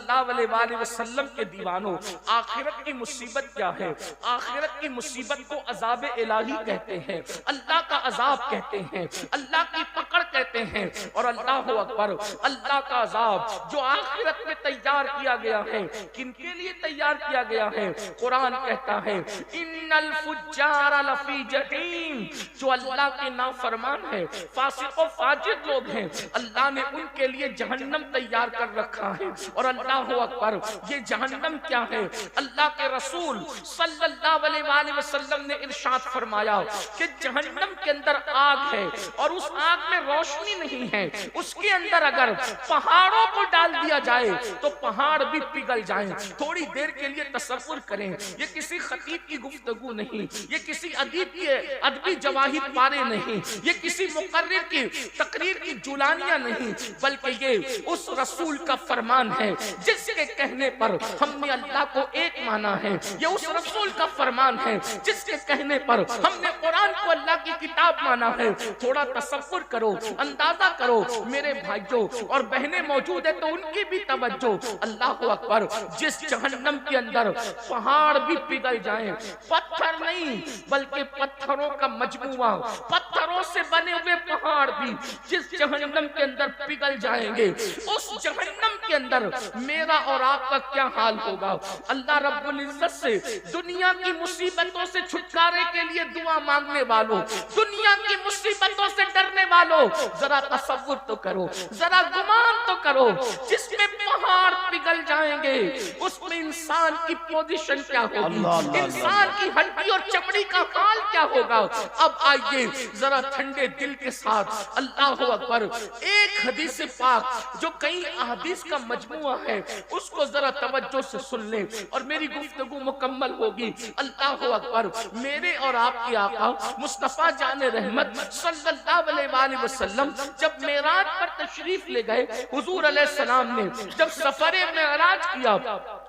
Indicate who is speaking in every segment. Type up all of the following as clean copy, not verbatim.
Speaker 1: सल्लल्लाहु अलैहि वसल्लम के दीवानों, आखिरत की मुसीबत क्या है? आखिरत की मुसीबत को अजाब इलाही कहते हैं, अल्लाह का अजाब कहते हैं, अल्लाह की पकड़ कहते हैं। और अल्लाह अकबर, अल्लाह का अजाब जो आखिरत में तैयार किया गया है, किनके लिए तैयार किया गया है? कुरान कहता है इन्नल फुज्जार लफी जहीम, जो अल्लाह के नाफरमान है, फासिक और फाजिर लोग हैं, अल्लाह ने उनके लिए जहन्नम तैयार कर रखा है। और अल्लाह अकबर, ये जहन्नम क्या है? अल्लाह के रसूल सल्लल्लाहु अलैहि वसल्लम ने इरशाद फरमाया कि जहन्नम के अंदर आग है और उस आग में रोशनी नहीं है। उसके अंदर अगर पहाड़ों को डाल दिया जाए तो पहाड़ भी पिघल जाएं। थोड़ी देर के लिए तसव्वुर करें, ये किसी खतीब की गुफ्तगू नहीं, ये किसी अदीब की अदबी जवाहिर पारे नहीं, ये किसी मुकर्रिर की तकरीर की जुलानियां नहीं, बल्कि ये उस रसूल का फरमान है जिसके कहने पर हमने अल्लाह को एक माना है। ये उस रसूल का फरमान है जिसके कहने पर हमने कुरान को अल्लाह की किताब माना है। थोड़ा तसव्वुर करो, अंदाजा करो मेरे भाइयों और बहनें मौजूद है तो उनकी भी तवज्जो। अल्लाह अकबर, जिस जहन्नम के अंदर पहाड़ भी पिघल जाएं, पत्थर नहीं बल्कि पत्थरों का मजमुआ, पत्थरों से बने हुए पहाड़ भी जिस जहन्नम के अंदर पिघल जाएंगे, उस जहन्नम के अंदर मेरा और आपका क्या हाल होगा? अल्लाह रब्बुल इज्जत से दुनिया की मुसीबतों से छुटकारे के लिए दुआ मांगने वालों, दुनिया की मुसीबतों से डरने वालों, जरा तसव्वुर तो करो, जरा गुमान तो करो, जिसमें पहाड़ पिघल जाएंगे उसमें इंसान की पोजीशन क्या होगी, इंसान की हड्डी और चमड़ी का हाल क्या होगा? अब आइए जरा ठंडे दिल के साथ अल्लाह अकबर, एक हदीस पाक जो कई अहादीस का मजमुआ है उसको जरा तवज्जो से सुन ले और मेरी गुफ्तगू मुकम्मल होगी। अल्लाह अकबर, मेरे और आपके आका मुस्तफा जाने रहमत सल्लल्लाहु अलैहि वसल्लम जब मेराज पर तशरीफ ले गए, हुजूर अलैहिस्सलाम ने जब सफरे मेराज किया,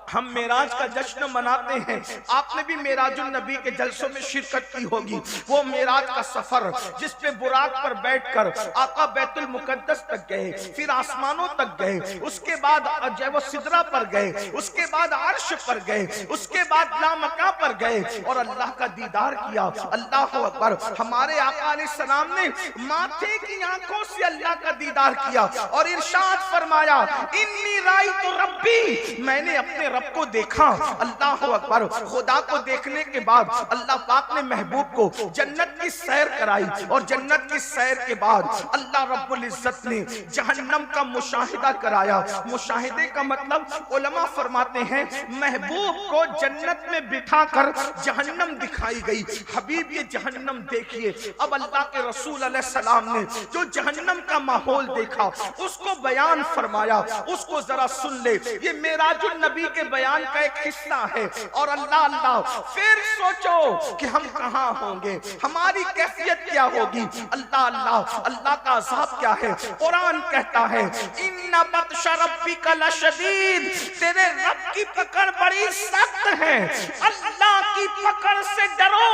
Speaker 1: हम मेराज का जश्न मनाते हैं, आपने भी मेराजुल नबी के जलसों में शिरकत की होगी। वो मेराज का सफर जिसपे बुराक पर बैठकर आका बैतुल मुकद्दस तक गए, फिर आसमानों तक गए, उसके बाद वो सिदरा पर गए, उसके बाद अर्श पर गए, उसके बाद लामका पर गए और अल्लाह का दीदार किया। अल्लाह अकबर, हमारे आका अलैहिस्सलाम ने माथे की आंखों से अल्लाह का दीदार किया और इरशाद फरमाया इन्नी राइतु रब्बी, मैंने अपने रब को देखा। अल्लाह अकबर, खुदा को देखने के बाद अल्लाह पाक ने महबूब को जन्नत की सैर कराई और जन्नत की सैर के बाद अल्लाह रब्बुल इज्जत ने जहन्नम का मुशाहिदा कराया। मुशाहिदे का मतलब उलमा फरमाते हैं महबूब को जन्नत में बिठाकर जहन्नम दिखाई गई। हबीब ये जहन्नम देखिए। अब अल्लाह के रसूल अलैहिस्सलाम ने जो जहन्नम का माहौल देखा उसको बयान फरमाया, उसको जरा सुन ले। ये मेराजुल नबी के बयान का एक हिस्सा है। और अल्लाह अल्लाह, फिर सोचो कि हम कहां होंगे, हमारी कैफियत क्या होगी। अल्लाह अल्लाह, अल्लाह का अज़ाब क्या है? कुरान कहता है इन्ना बत्श रब्बिका लशदीद, तेरे रब की पकड़ बड़ी सख्त है। अल्लाह की पकड़ से डरो,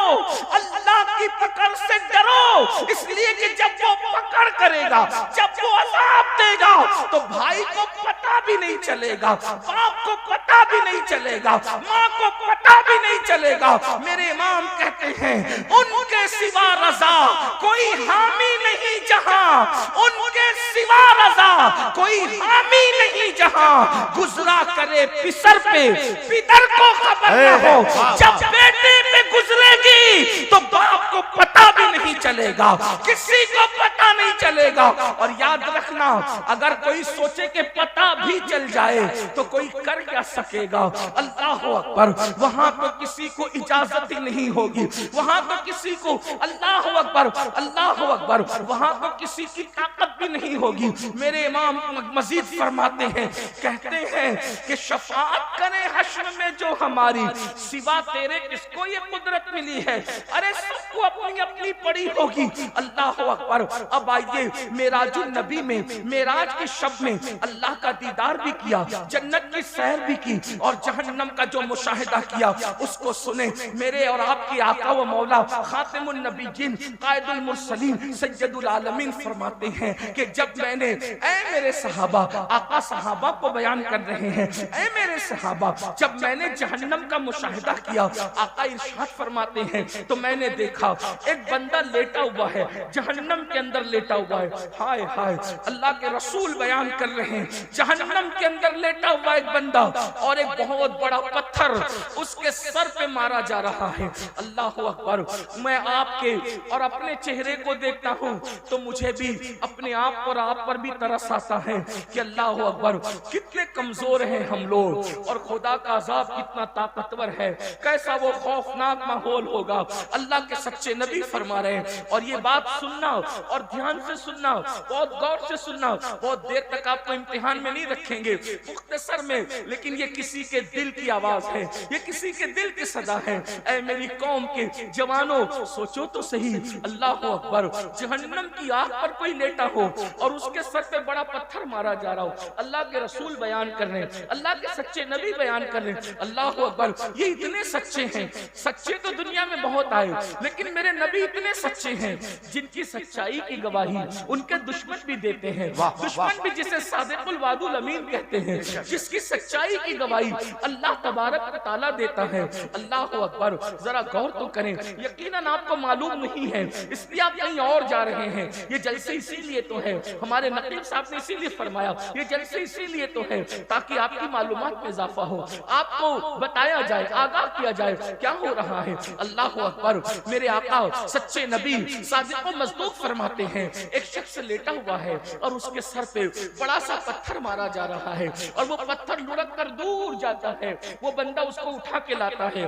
Speaker 1: अल्लाह की पकड़ से डरो, इसलिए कि जब वो पकड़ करेगा, जब वो अज़ाब देगा तो भाई को पता भी नहीं चलेगा, बाप को पता भी नहीं चलेगा, माँ को पता भी नहीं चलेगा। मेरे इमाम कहते हैं उनके सिवा रजा कोई हामी नहीं जहां, उनके सिवा रजा कोई हामी नहीं जहां। गुजरा करे पिसर पे, पितर को खबर न हो, जब बेटे पे गुजरेगी तो बाप को पता भी नहीं चलेगा, किसी को पता नहीं चलेगा। और याद रखना, अगर कोई सोचे कि पता भी चल जाए तो कोई कर क्या सकेगा। अल्लाह अकबर, वहां तो किसी को इजाजत ही नहीं होगी, वहां तो किसी को, अल्लाह अकबर, अल्लाह अकबर, वहां तो किसी की ताकत भी नहीं होगी। मेरे इमाम मजीद फरमाते हैं, कहते हैं कि शफाअत करे हश्र में जो हमारी, सिवा तेरे किसको ये कुदरत मिली है? अरे सबको अपनी अपनी पड़ी होगी। अल्लाह अकबर। अब आइए मेराजुल नबी में, मेराज के शब में अल्लाह का दीदार भी किया, जन्नत की सैर भी की। की और जहन्नम का जो मुशाहिदा किया उसको सुने। मेरे और आपके आका व मौला खातिमुन नबीयीन कायदुल मुरसलीन सय्यदुल आलमीन फरमाते हैं कि जब मैंने, ऐ मेरे सहाबा, आका सहाबा को बयान कर रहे हैं, ऐ मेरे सहाबा, जब मैंने जहन्नम का मुशाहिदा किया, आका इरशाद फरमाते हैं, तो मैंने देखा एक बंदा लेटा हुआ है, जहन्नम के अंदर लेटा हुआ है। हाय हाय, अल्लाह के रसूल बयान कर रहे हैं, जहन्नम के अंदर लेटा हुआ एक बंदा और एक बहुत बड़ा पत्थर उसके सर पे मारा जा रहा है। अल्लाह अकबर। मैं आपके और अपने चेहरे को देखता हूँ तो मुझे भी अपने आप और आप पर भी तरस आता है कि अल्लाह अकबर, कितने कमजोर हैं हम लोग और खुदा का अज़ाब कितना ताकतवर है, कैसा वो खौफनाक माहौल होगा। अल्लाह के सच्चे नबी फरमा रहे हैं। और ये बात सुनना और ध्यान से सुनना, बहुत गौर से सुनना, बहुत देर तक आपको इम्तिहान में नहीं रखेंगे, मुख्तसर में, लेकिन ये किसी के दिल की आवाज है, ये किसी के दिल की सदा है। ऐ मेरी कौम के जवानों, सोचो तो सही, अल्लाह अकबर, जहन्नम की आग पर कोई लेटा हो और उसके सर पे बड़ा पत्थर मारा जा रहा हो। अल्लाह के रसूल बयान कर रहे हैं, अल्लाह के सच्चे नबी बयान कर रहे हैं, अल्लाह अकबर, ये इतने सच्चे हैं। सच्चे तो दुनिया में बहुत आए, लेकिन मेरे नबी इतने सच्चे हैं जिनकी सच्चाई की गवाही उनके दुश्मन भी देते हैं। दुश्मन भी जिसे सादिकुल वादुल अमीन कहते हैं, जिसकी सच्चाई की गवाही अल्लाह तबारक तआला देता है। अल्लाह अकबर, जरा गौर तो करें, यकीनन आपको मालूम नहीं है इसलिए आप कहीं और जा रहे हैं। ये जलसे इसीलिए तो है, हमारे नकीब साहब ने इसीलिए फरमाया, ये जलसे इसीलिए तो है ताकि आपकी मालूमात में इजाफा हो, आपको बताया जाए, आगाह किया जाए क्या हो रहा है। अल्लाह अकबर, मेरे आका सच्चे नबी सादिक व मज़दूक फरमाते हैं, एक शख्स लेटा हुआ है और उसके सर पे बड़ा सा पत्थर मारा जा रहा है और वो पत्थर लुढ़क कर दूर जाता है। वो बंदा उसको उठा के लाता है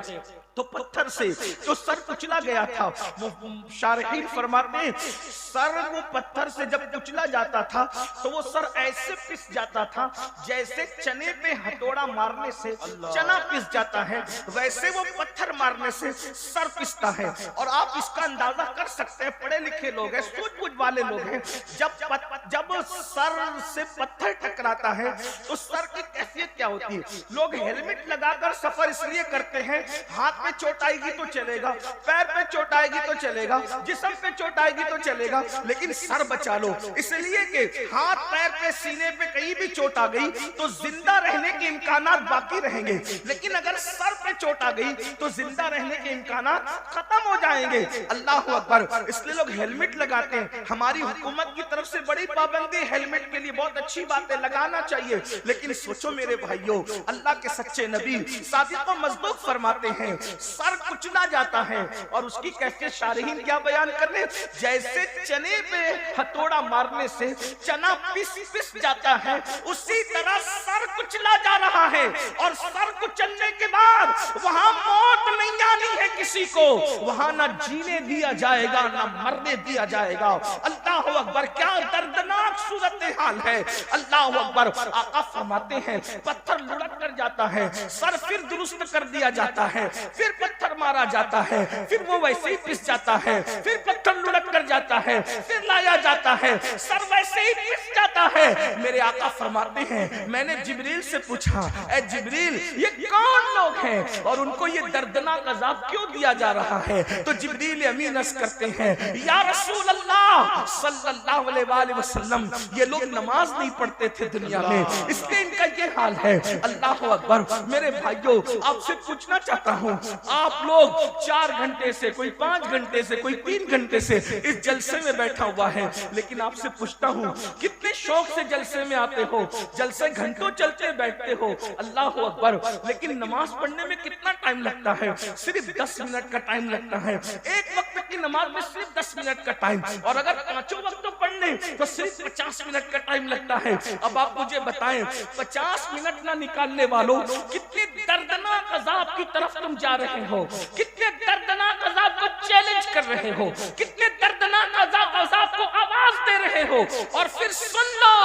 Speaker 1: तो पत्थर से जो सर कुचला गया था, वो शारहीन फरमाते हैं, सर वो पत्थर से जब कुचला जाता था तो वो सर ऐसे पिस जाता था जैसे चने पे हथौड़ा मारने से चना पिस जाता है, वैसे वो पत्थर मारने से सर पिसता है। और आप इसका अंदाजा कर सकते हैं, पढ़े लिखे लोग हैं, सूझबूझ वाले लोग हैं, जब सर से पत्थर टकराता है तो सर की कैफियत क्या होती है। लोग हेलमेट लगाकर सफर इसलिए करते हैं, हाथ पे चोट आएगी तो चलेगा, पैर पे चोट आएगी तो चलेगा, जिस्म पे चोट आएगी तो चलेगा, लेकिन सर बचा लो, इसलिए कि हाथ पैर पे सीने पे कहीं भी चोट आ गई तो जिंदा रहने के इम्कानात बाकी रहेंगे, लेकिन अगर सर पे चोट आ गई तो जिंदा रहने के इम्कानात खत्म हो जाएंगे। अल्लाह अकबर, इसलिए लोग हेलमेट लगाते हैं। हमारी हुकूमत की तरफ से बड़ी पाबंदी हेलमेट के लिए, बहुत अच्छी बात है, लगाना चाहिए, लेकिन सोचो मेरे भाइयों, अल्लाह के सच्चे नबी सादिक व मज़दूक फरमाते हैं, सर कुचला जाता है और उसकी कैफियत शारहीन क्या बयान करने, जैसे चने पे हथौड़ा मारने से चना पिस जाता है, उसी तरह सर कुचला जा रहा है। और सर कुचलने के बाद वहां मौत नहीं आनी है किसी को, वहां ना जीने दिया जाएगा ना मरने दिया जाएगा। अल्लाह अकबर, क्या दर्दनाक सूरत हाल है। अल्लाह अकबर, आका फरमाते हैं, पत्थर लुढ़क कर जाता है, सर फिर दुरुस्त कर दिया जाता है, फिर पत्थर मारा जाता है, फिर वो वैसे ही पिस जाता है, फिर पत्थर लुढ़क कर जाता है, फिर लाया जाता है, सर वैसे ही पिस जाता है। मेरे आका फरमाते हैं, मैंने जिब्रील से पूछा, ए जिब्रील, ये कौन लोग हैं और उनको ये दर्दनाक अज़ाब क्यों दिया जा रहा है? तो जिब्रील अमीन अर्ज़ करते हैं, या रसूल अल्लाह सल्लल्लाहु अलैहि वसल्लम, ये लोग नमाज नहीं पढ़ते थे दुनिया में, इसलिए इनका ये हाल है। अल्लाह अकबर, मेरे भाइयों, आपसे पूछना चाहता हूँ, आप लोग 4 घंटे से, कोई 5 घंटे से, कोई 3 घंटे से इस जलसे में बैठा हुआ है, लेकिन आपसे पूछता हूँ, कितने शौक से जलसे में आते हो, जलसे घंटों चलते बैठते हो, अल्लाह अकबर, लेकिन नमाज पढ़ने में कितना टाइम लगता है? सिर्फ 10 मिनट का टाइम लगता है। एक वक्त की नमाज में सिर्फ 10 मिनट का टाइम, और अगर 5 वक्त पढ़ने तो सिर्फ 50 मिनट का टाइम लगता है। अब आप मुझे बताएं, 50 मिनट ना निकालने वालों, कितने दर्दनाक अज़ाब की तरफ तुम जा रहे हो, कितने दर्दनाक अज़ाब को चैलेंज कर रहे हो, कितने दर्दनाक अज़ाब को आवाज दे रहे हो। और फिर सुन लो,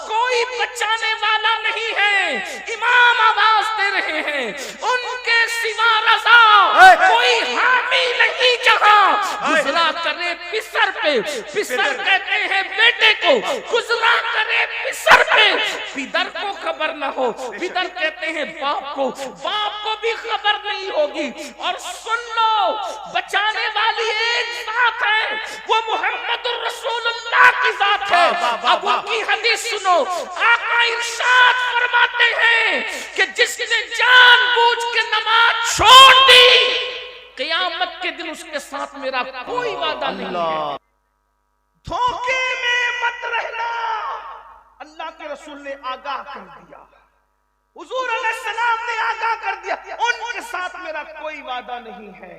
Speaker 1: कोई बचाने वाला नहीं है, इमाम आवाज दे रहे हैं, उनके सिवा रज़ा कोई हामी नहीं जहां गुजरा करे पिसर पे, पिसर कहते हैं बेटे को, गुजरा करे पिसर पे, पिदर को खबर न हो, पिदर कहते हैं बाप को, बाप को भी खबर नहीं होगी। और सुन लो, बचाने वाली एक जात है, वो मोहम्मद रसूलुल्लाह की जात है। अब उनकी हदीस सुनो, आका इरशाद फरमाते हैं कि जिसने जानबूझ के नमाज छोड़ दी, क़यामत के दिन उसके साथ मेरा कोई वादा नहीं है। धोखे में मत रहना, अल्लाह के रसूल ने आगाह कर दिया, हुजूर अलैहिस्सलाम ने आगाह कर दिया, उनके साथ मेरा कोई वादा नहीं है।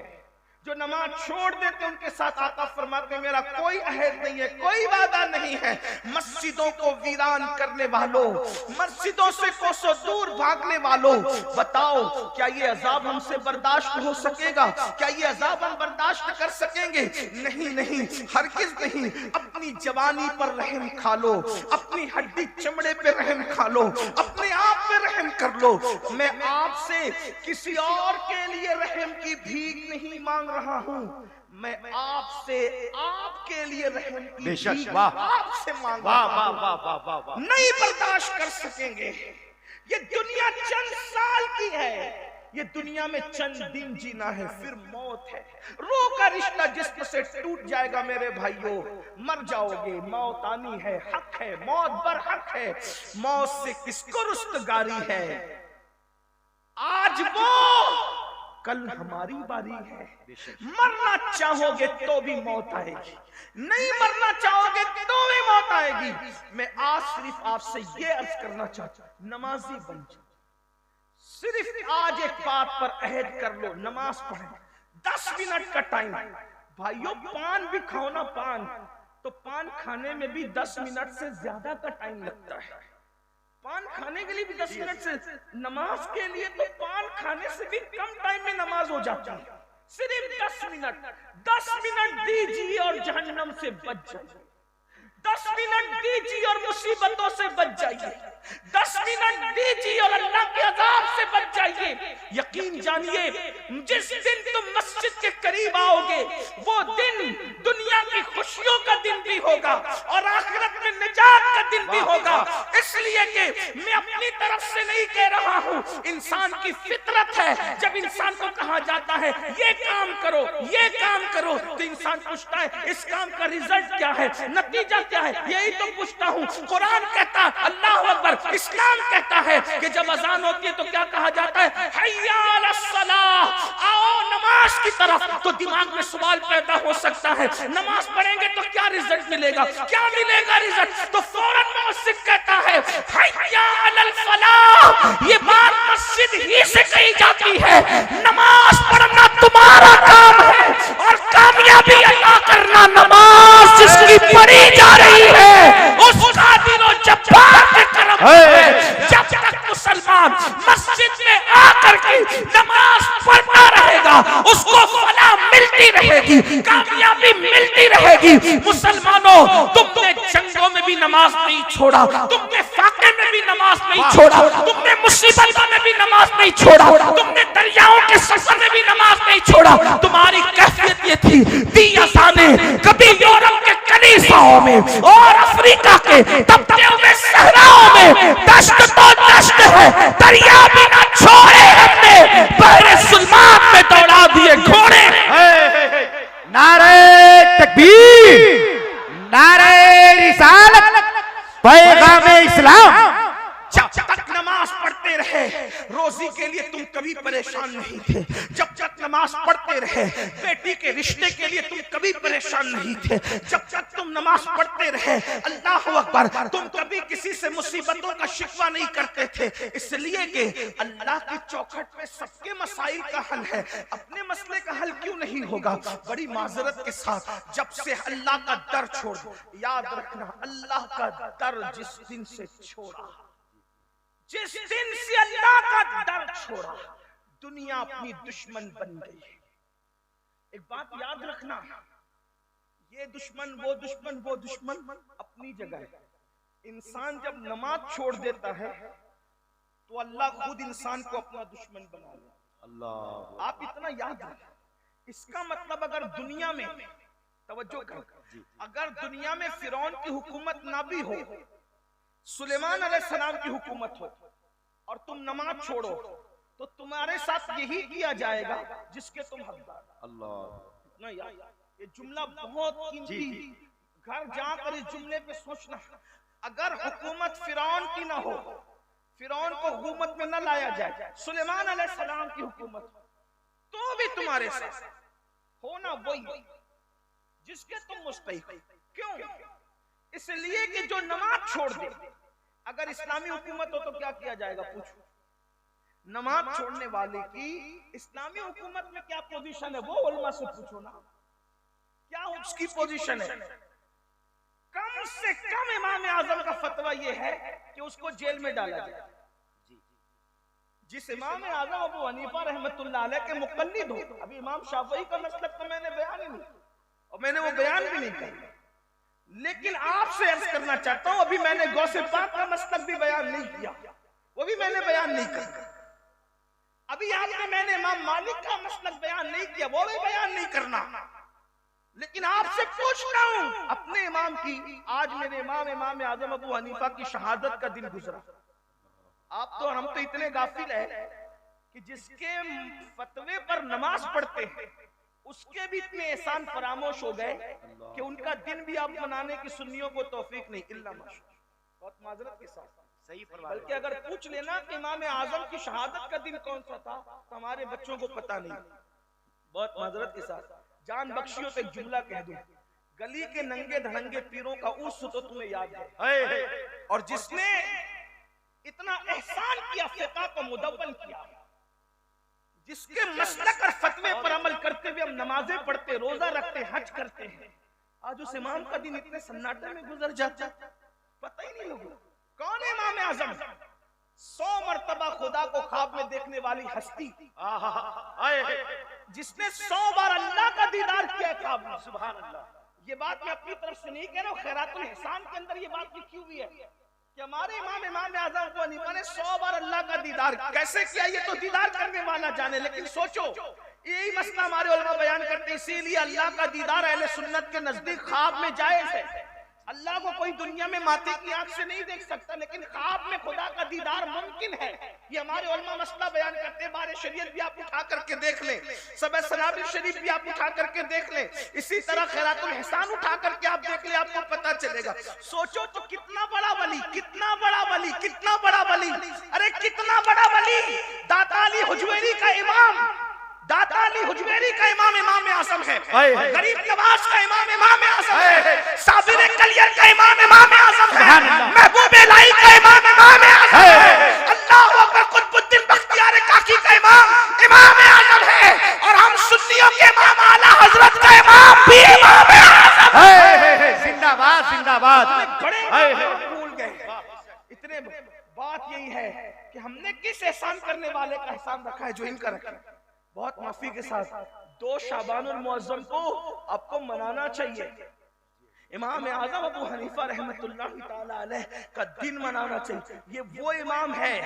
Speaker 1: जो नमाज छोड़ देते उनके साथ आका फरमाते मेरा कोई अहद नहीं है, कोई वादा नहीं है। मस्जिदों को वीरान करने वालों, मस्जिदों से कोसों दूर भागने वालों, बताओ क्या ये अजाब हमसे बर्दाश्त हो सकेगा? क्या ये अजाब हम बर्दाश्त कर सकेंगे? नहीं नहीं, हरगिज़ नहीं। अपनी जवानी पर रहम खा लो, अपनी हड्डी चमड़े पे रहम खा लो, अपने आप पे रहम कर लो। मैं आपसे किसी और के लिए रहम की भीख नहीं मांग रहा हूं, मैं आपसे आपके लिए रहम की भीख आपसे मांग रहा हूं। नहीं बर्दाश्त कर सकेंगे। ये दुनिया चंद साल की है, ये दुनिया में चंद दिन जीना है, फिर मौत है। रूह का रिश्ता जिस्म से टूट जाएगा मेरे भाइयों, मर जाओगे, मौत आनी है, हक है, मौत बर हक है। मौत से किसको रुस्तगारी है? आज वो, कल हमारी बारी है। मरना चाहोगे तो भी मौत आएगी, नहीं मरना चाहोगे तो भी मौत आएगी। मैं आज सिर्फ आपसे ये अर्ज करना चाहता हूं, नमाजी बन जाओ। सिर्फ आज एक बात पर अहद कर लो, नमाज पढ़े। 10 मिनट का टाइम भाइयों, पान भी खाओ ना, पान तो पान खाने में भी 10 मिनट से ज्यादा का टाइम लगता है। पान खाने के लिए भी 10 मिनट से, नमाज के लिए तो पान खाने से भी कम टाइम में नमाज हो जाती है। सिर्फ 10 मिनट, 10 मिनट दीजिए और जहन्नम से बच जाइए। 10 मिनट दीजिए और मुसीबतों से बच जाइए। 10 मिनट दीजिए और अल्लाह के अजाब से बच जाइए। यकीन जानिए, जिस दिन तुम मस्जिद के करीब आओगे, वो दिन दुनिया की खुशियों का दिन भी होगा और आखिरत में निजात का दिन भी होगा। इसलिए कि मैं अपनी तरफ से नहीं कह रहा हूँ, इंसान की फितरत है, जब इंसान को कहा जाता है ये काम करो, ये काम करो, तो इंसान पूछता है इस काम का रिजल्ट क्या है, नतीजा क्या है, यही तो पूछता हूँ। कुरान कहता है अल्लाह अकबर, इस्लाम कहता है कि जब अजान होती है तो क्या कहा जाता है, हय्या अलस सलाह, आओ नमाज की तरफ। तो दिमाग में सवाल पैदा हो सकता है, नमाज पढ़ेंगे तो क्या रिजल्ट मिलेगा, क्या मिलेगा रिजल्ट? तो फौरन मस्जिद कहता है हय्या अलल फलाह। ये बात मस्जिद ही से कही जाती है। नमाज पढ़ना तुम्हारा काम है और कामयाबी अता करना नमाज जिसकी पढ़ी जा रही है उसका दिलो जब्बार के करम है। जब तक मुसलमान मस्जिद में आकर के नमाज पढ़ता रहेगा, उसको फलाह मिलती रहेगी, कामयाबी मिलती रहेगी। मुसलमानों, तुमने जंगों में भी नमाज नहीं छोड़ा, तुमने फाके में भी नमाज नहीं छोड़ा, तुमने मुसीबतों में भी नमाज नहीं छोड़ा, तुमने दरियाओं के सफर में भी नमाज नहीं छोड़ा। तुम्हारी कैफियत ये थी, दी अज़ाने कभी यूरोप के कलीसियाओं में और अफ्रीका के तपते हुए सहराओं में, दश्त तो दश्त है, दरिया भी ना छोड़े हमने, बहरे सुलमान में दौड़ा दिए घोड़े।
Speaker 2: नारे तकबीर, नारे रिसालत, पैगाम इस्लाम।
Speaker 1: जब तक नमाज पढ़ते रहे, रोजी के लिए तुम कभी परेशान नहीं थे। जब तक नमाज पढ़ते रहे, बेटी के रिश्ते के लिए तुम कभी परेशान नहीं थे। जब तक तुम नमाज पढ़ते रहे, अल्लाह अकबर, तुम कभी किसी से मुसीबतों का शिकवा नहीं करते थे। इसलिए कि अल्लाह की चौखट पे सबके मसाइल का हल है, अपने मसले का हल क्यों नहीं होगा? बड़ी माजरत के साथ, जब से अल्लाह का दर छोड़, याद रखना, अल्लाह का दर जिस दिन से छोड़ा, जिस दिन से अल्लाह का दर छोड़ा, दुनिया अपनी दुश्मन बन गई। एक बात याद रखना, ये दुश्मन, वो दुश्मन, वो दुश्मन अपनी जगह है। इंसान जब नमाज छोड़ देता है तो अल्लाह खुद इंसान को अपना दुश्मन बना ले। अल्लाह, आप इतना याद रखें। इसका मतलब अगर दुनिया में तवज्जो कर, अगर दुनिया में फिरौन की हुकूमत ना भी हो, सुलेमान अलैहिस्सलाम की हुकूमत हो और तुम नमाज छोड़ो तो तुम्हारे साथ यही किया जाएगा जिसके तुम हकदार। अल्लाह ना यार, ये जुमला बहुत कीमती, घर जाकर इस जुमले पे सोचना। अगर हुकूमत फिरौन की ना हो, फिरौन को हुकूमत में न लाया जाए, सुलेमान अलैहिस्सलाम की हुकूमत तो भी तुम्हारे साथ होना वही जिसके तुम मुस्तहिक। क्यों? इसलिए कि जो नमाज छोड़ दे, अगर इस्लामी हुकूमत हो तो क्या किया जाएगा? पूछो। नमाज छोड़ने वाले की इस्लामी हुकूमत में क्या पोजीशन है, वो उलमा से पूछो ना, क्या उसकी पोजीशन है? कम से कम इमाम आजम का फतवा यह है कि उसको जेल में डाला जाए। जिस इमाम आजम अबू हनीफा रहमतुल्लाह अलैह के मुक़ल्लिद हो, अभी इमाम शाफ़ई का मसलक तो मैंने बयान ही नहीं, और मैंने वो बयान भी नहीं किया, लेकिन आपसे अर्ज करना चाहता हूं, अभी मैंने गौसे पाक का मसलक भी बयान नहीं किया, वो भी मैंने बयान नहीं किया। अभी आपने मैंने इमाम मालिक का मसलक बयान नहीं किया, वो भी बयान नहीं करना, लेकिन आपसे पूछता हूं अपने इमाम की। आज मेरे इमाम आजम अबू हनीफा की शहादत का दिन गुजरा। आप तो, हम तो इतने गाफिल है कि जिसके फतवे पर नमाज पढ़ते हैं उसके भी इतने एहसान फरामोश हो गए कि उनका दिन भी आप मनाने की सुन्नियों को तौफीक नहीं। इल्ला माशाअल्लाह, बहुत माजरत के साथ सही फरमाया। बल्कि अगर पूछ लेना कि इमाम आजम की शहादत का दिन कौन सा था तो हमारे बच्चों को पता नहीं। बहुत माजरत के साथ जान बख्शियों पे जुमला कह दूं, गली के नंगे धड़ंगे पीरों का उर्स तो तुम्हें याद है, और जिसने इतना एहसान किया, फिक़ह को मुदव्वन किया, जिसके मसलक और फतवे पर अमल करते हुए हम नमाजें पढ़ते, रोजा रखते, हज करते हैं, आज उस इमाम का दिन इतने सन्नाटे में गुजर जाता, पता ही नहीं लोगों। कौन है इमाम आजम? 100 मरतबा खुदा को ख्वाब में देखने वाली हस्ती, जिसने 100 बार अल्लाह का दीदार किया ख्वाब में। सुभान अल्लाह। ये बात मैं अपनी तरफ से नहीं कह रहा हूँ, खैरातुल एहसान के अंदर ये बात लिखी हुई है कि हमारे इमाम आजम को हनीफा ने 100 बार अल्लाह का दीदार कैसे किया, ये तो दीदार करने वाला जाने। लेकिन सोचो, यही मसला हमारे उलमा बयान करते, इसीलिए अल्लाह का दीदार अहले सुन्नत के नजदीक ख्वाब में जायज है। अल्लाह को कोई दुनिया में माथे की आंख से नहीं देख सकता, लेकिन ख्वाब में खुदा का दीदार मुमकिन है। ये हमारे उलमा मसला बयान करते हैं। बारे शरीयत भी आप उठा करके देख लें, सबे सनाबिल शरीफ भी आप उठा करके देख लें, इसी तरह खैरातुल एहसान उठा करके आप देख लें, आपको पता चलेगा। सोचो तो कितना बड़ा वली, कितना बड़ा वली, कितना बड़ा वली, अरे कितना बड़ा वली, दाता अली हुजवेरी का इमाम, दाता अली हुजवेरी का इमाम आजम है, गरीब नवाज का इमाम आजम है, साबिर कलियर का इमाम आजम है, महबूब इलाही का इमाम आजम है, अल्लाहू अकबर कुतुबुद्दीन बख्तियार काकी का इमाम आजम है, और हम सुन्नियों के इमाम आला हजरत का इमाम भी इमाम आजम है।
Speaker 2: जिंदाबाद जिंदाबाद।
Speaker 1: भूल गए इतने। बात यही है कि हमने किस एहसान करने वाले का एहसान रखा है जो इनका रखा है। बहुत माफी के साथ 2 शाबानुल मुअज्जम को आपको मनाना चाहिए। इमाम आजम अबू हनीफा रहमतुल्लाह ताला अलैह का दिन मनाना चाहिए। ये वो इमाम है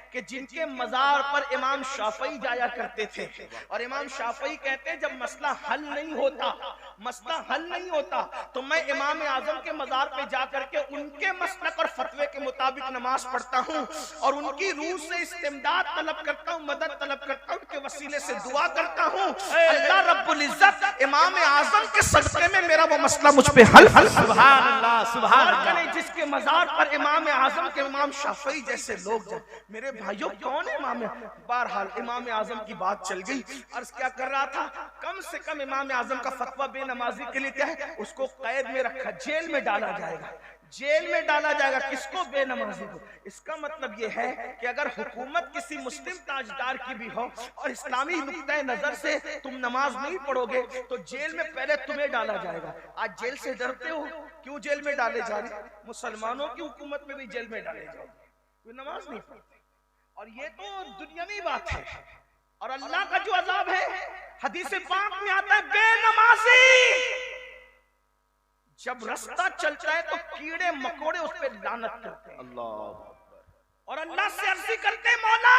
Speaker 1: कि जिनके मजार पर इमाम शाफई जाया करते थे, और इमाम शाफई कहते हैं जब मसला हल नहीं होता तो मैं इमाम आजम के मजार पे जा करके उनके मसलक और फतवे के मुताबिक नमाज पढ़ता हूँ, और उनकी रूह से इस्तिमदाद तलब करता हूँ, मदद तलब करता हूँ, उनके वसीले से दुआ करता हूँ। अल्लाह रब्बुल इज्जत इमाम आजम के सदक़े में मेरा वो मसला मुझ पे हल।
Speaker 2: सुभान अल्लाह सुभान अल्लाह।
Speaker 1: जिसके मजार पर इमाम आजम के इमाम शाफई जैसे लोग जाए। मेरे भाइयों, कौन है इमाम? बहरहाल इमाम आजम की बात चल गई। अर्ज क्या कर रहा था, कम से कम इमाम आजम का फतवा बेनमाजी के लिए क्या है, उसको कैद में रखा, जेल में डाला जाएगा, जेल में डाला जाएगा। किसको? बेनमाजी को। इसका मतलब यह है कि अगर हुकूमत किसी मुस्लिम ताजदार की भी हो और इस्लामी नुक्ता नजर से तुम नमाज नहीं पढ़ोगे तो जेल में पहले तुम्हें डाला जाएगा। आज जेल से डरते हो, क्यों जेल में डाले जा रहे? मुसलमानों की हुकूमत में भी जेल में डाले जाओगे, कोई नमाज नहीं पढ़ते। और ये तो दुनियावी बात है। और अल्लाह का जो अजाब है, हदीस पाक में आता है, बेनमाजी जब रास्ता चलता है तो कीड़े मकोड़े उस पर लानत करते हैं। अल्लाह। और अल्लाह से अर्जी करते हैं, मौला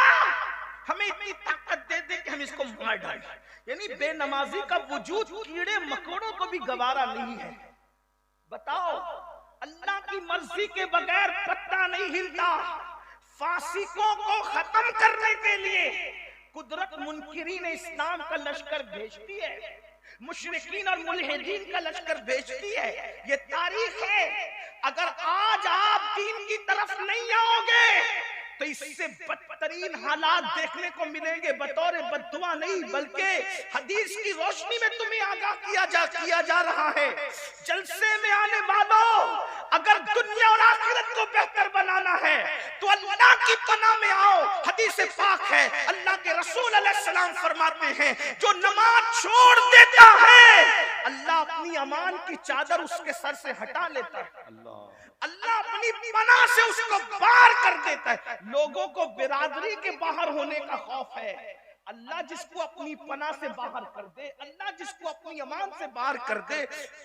Speaker 1: हमें इतनी ताकत दे दे कि हम इसको मार डाल। यानी बेनमाजी का वजूद कीड़े मकोड़ों को भी गवारा नहीं है। बताओ, अल्लाह की मर्जी के बगैर पत्ता नहीं हिलता। फासिकों को खत्म करने के लिए कुदरत मुनकिरीन इस्लाम का लश्कर भेजती है, मुशरिकीन और मुल्हिदीन का लश्कर भेजती है। ये तारीख है। अगर आज आप दीन की तरफ नहीं आओगे तो इससे बदतरीन हालात देखने को मिलेंगे। बतौर बद्दुआ नहीं बल्कि हदीस की रोशनी में तुम्हें आगाह किया जा रहा है। जलसे में आने वालों, अगर दुनिया और आखिरत को बेहतर बनाना है तो अल्लाह की पनाह में आओ। हदीस पाक है, अल्लाह के रसूल अलैहिस्सलाम फरमाते हैं, जो नमाज छोड़ देता है अल्लाह अपनी अमान की चादर उसके सर से हटा लेता है। अल्लाह अपनी पनाह से उसको बाहर कर देता है। लोगों को बिरादरी के बाहर होने का खौफ है। अल्लाह जिसको अपनी पनाह से बाहर कर दे, अल्लाह जिसको अपनी अमान से बाहर कर दे,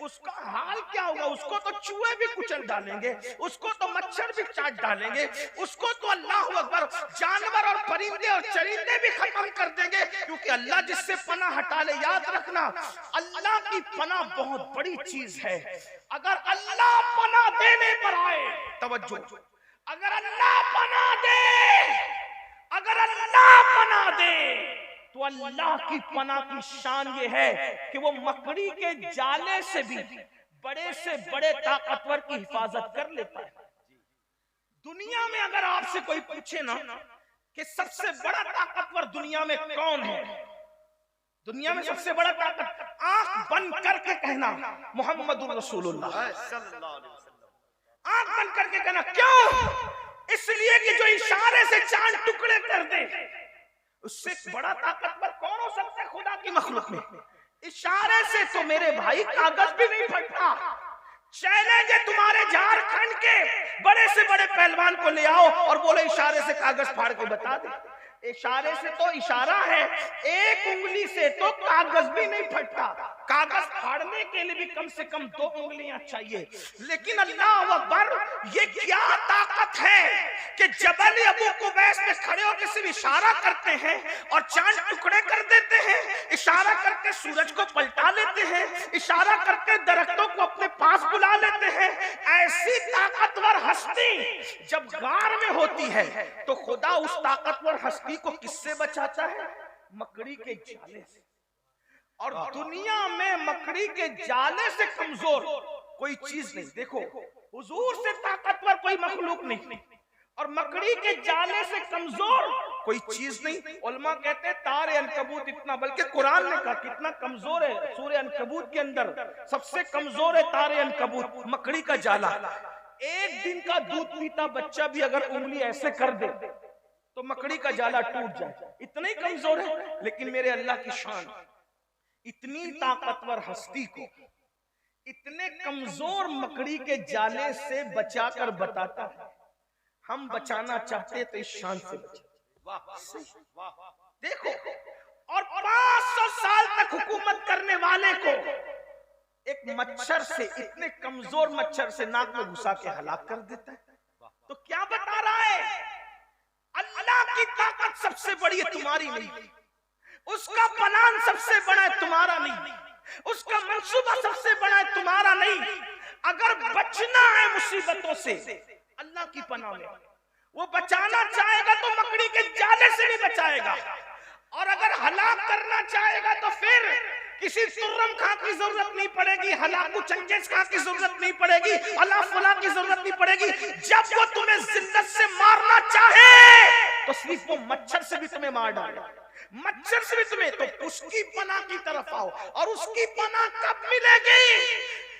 Speaker 1: उसका हाल क्या होगा? उसको तो चूहे भी कुचल डालेंगे, उसको तो मच्छर भी चाट डालेंगे, उसको तो अल्लाह अकबर जानवर और परिंदे और चरिंदे भी खत्म कर देंगे। क्योंकि अल्लाह जिससे पनाह हटा ले, याद रखना अल्लाह की पनाह बहुत बड़ी चीज है। अगर अल्लाह पनाह देने पर आए, तवज्जो, अगर अल्लाह पनाह दे, अगर अल्लाह पनाह दे तो अल्लाह की पनाह की शान ये है कि वो मकड़ी के जाले से भी बड़े से बड़े ताकतवर की हिफाजत कर लेता है। दुनिया में अगर आपसे कोई पूछे ना कि सबसे बड़ा ताकतवर दुनिया में कौन है, दुनिया में सबसे बड़ा ताकत, आंख बंद करके कहना मोहम्मदुर रसूलुल्लाह। आंख बंद करके कहना। क्यों? इसलिए कि जो इशारे से चांद टुकड़े कर दे, उससे बड़ा ताकतवर कौन हो सकता है खुदा की मखलूक में? इशारे से तो मेरे भाई कागज भी नहीं फटता। चैलेंज है तुम्हारे झारखंड के बड़े से बड़े पहलवान को ले आओ और बोले इशारे से कागज फाड़ के बता दे। इशारे से तो इशारा है, एक उंगली से तो कागज भी नहीं फटता। कागज फाड़ने के लिए भी कम से कम 2 उंगलियां चाहिए। लेकिन अल्लाह अकबर, ये क्या ताकत है कि जबल अबू कुबैस में खड़े होकर सिर्फ इशारा करते हैं और चांद टुकड़े कर देते हैं, इशारा करके सूरज को पलटा लेते हैं, इशारा करके दरख्तों को अपने पास बुला लेते हैं। ऐसी ताकतवर हस्ती जब गार में होती है तो खुदा उस ताकतवर हस्ती को किससे बचाता है? मकड़ी के जाले से। और दुनिया में मकड़ी के जाले से कमजोर कोई चीज नहीं। देखो, हुजूर से ताकतवर कोई मखलूक नहीं और मकड़ी के जाले से कमजोर कोई चीज नहीं। उलमा कहते हैं तारे अनकबूत इतना, बल्कि कुरान ने कहा कितना कमजोर है। सूरह अनकबूत के अंदर सबसे कमजोर है तारे अनकबूत, मकड़ी का जाला। एक दिन का दूध पीता बच्चा भी अगर उंगली ऐसे कर दे तो मकड़ी का जाला टूट जाए, इतना ही कमजोर है। लेकिन मेरे अल्लाह की शान, इतनी ताकतवर हस्ती को इतने कमजोर मकड़ी के जाले से बचाकर बताता है। हम बचाना चाहते तो इस शान से बचा। देखो, और 500 साल तक हुकूमत करने वाले को एक मच्छर से, इतने कमजोर मच्छर से नाक में घुसा के हलाक कर देता है। तो क्या बता रहा है? अल्लाह की ताकत सबसे बड़ी है, तुम्हारी नहीं। उसका प्लान सबसे बड़ा है, तुम्हारा नहीं। उसका मंसूबा सबसे बड़ा है, तुम्हारा नहीं। अगर बचना है मुसीबतों से, अल्लाह की पनाह में वो बचाना चाहेगा तो मकड़ी के जाले से भी बचाएगा, और अगर हलाक करना चाहेगा तो फिर किसी तुर्रम खां की जरूरत नहीं पड़ेगी, हलाकू चंगेज खां की जरूरत नहीं पड़ेगी, अल्लाह फला की जरूरत नहीं पड़ेगी। जब वो तुम्हें जिल्लत से मारना चाहे तो सिर्फ वो मच्छर से भी तुम्हें मार डालेगा, मच्छर से भी तुम्हें। तो उसकी पनाह की तरफ आओ। और उसकी पनाह कब मिलेगी?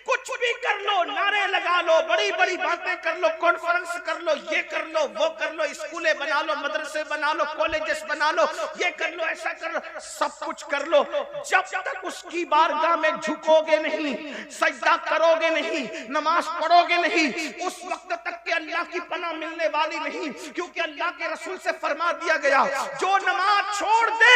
Speaker 1: कुछ भी कर लो, नारे लगा लो, बड़ी बड़ी बातें कर लो, कॉन्फ्रेंस कर लो, ये कर लो, वो कर लो, स्कूलें बना लो, मदरसे बना लो, कॉलेजेस बना लो, ये कर लो, ऐसा कर लो, सब कुछ कर लो। जब तक उसकी बारगाह में झुकोगे नहीं, सजदा करोगे नहीं, नमाज पढ़ोगे नहीं, उस वक्त तक के अल्लाह की पनाह मिलने वाली नहीं। क्योंकि अल्लाह के रसूल से फरमा दिया गया, जो नमाज छोड़ दे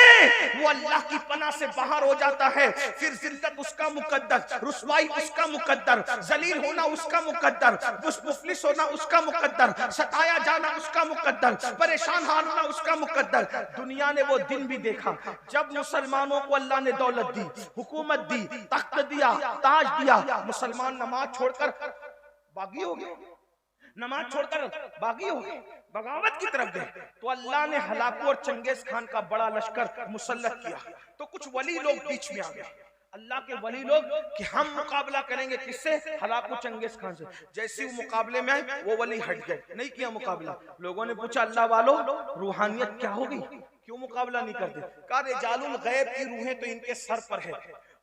Speaker 1: वो अल्लाह की पनाह से बाहर हो जाता है। फिर जिल्लत उसका मुकद्दस, रुसवाई उसका मुकद्दर, जलील होना उसका मुकद्दर, मुफलिस होना उसका मुकद्दर, सताया जाना उसका मुकद्दर, परेशान होना उसका मुकद्दर। दुनिया ने वो दिन भी देखा जब मुसलमानों को अल्लाह ने दौलत दी, हुकूमत दी, तख्त दिया, ताज दिया, मुसलमान नमाज छोड़कर बागी हो गए, नमाज छोड़कर बागी हो गए, बगावत की तरफ गए। तो अल्लाह ने हलाकू और चंगेज खान का बड़ा लश्कर मुसल्लत किया। तो कुछ वली लोग बीच में आ गए, अल्लाह के वली लोग कि हम मुकाबला करेंगे किससे? हलाकू चंगेज खान से। जैसे वो मुकाबले में आए वो वली हट गए, नहीं किया मुकाबला। लोगों ने पूछा अल्लाह वालों रूहानियत क्या हो गई, क्यों मुकाबला नहीं करते? कहा रिजालुल गैब की रूहें तो इनके सर पर है,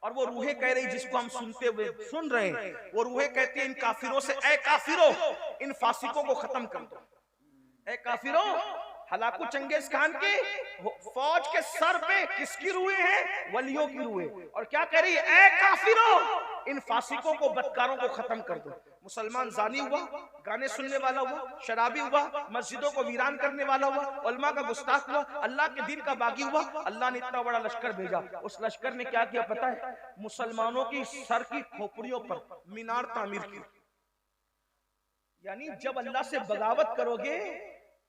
Speaker 1: और वो रूहें कह रही जिसको हम सुनते हुए सुन रहे हैं, वो रूहें कहती है इन काफिरों से, ए काफिरों इन फासिकों को खत्म कर दो। ए काफिरों, हलाकू चंगेज खान के फौज के सर पे किसकी रूहें हैं? वलियों की रूहें। और क्या कह रही है? ए काफिरों इन फासिकों को, बदकारों को खत्म कर दो। मुसलमान जानी हुआ, गाने सुनने वाला हुआ, शराबी हुआ, मस्जिदों को वीरान करने वाला हुआ, उलमा का गुस्ताख हुआ, अल्लाह के दीन का बागी हुआ। अल्लाह ने इतना बड़ा लश्कर भेजा। उस लश्कर ने क्या किया पता है? मुसलमानों की सर की खोपड़ियों पर मीनार तामीर की। यानी जब अल्लाह से बगावत करोगे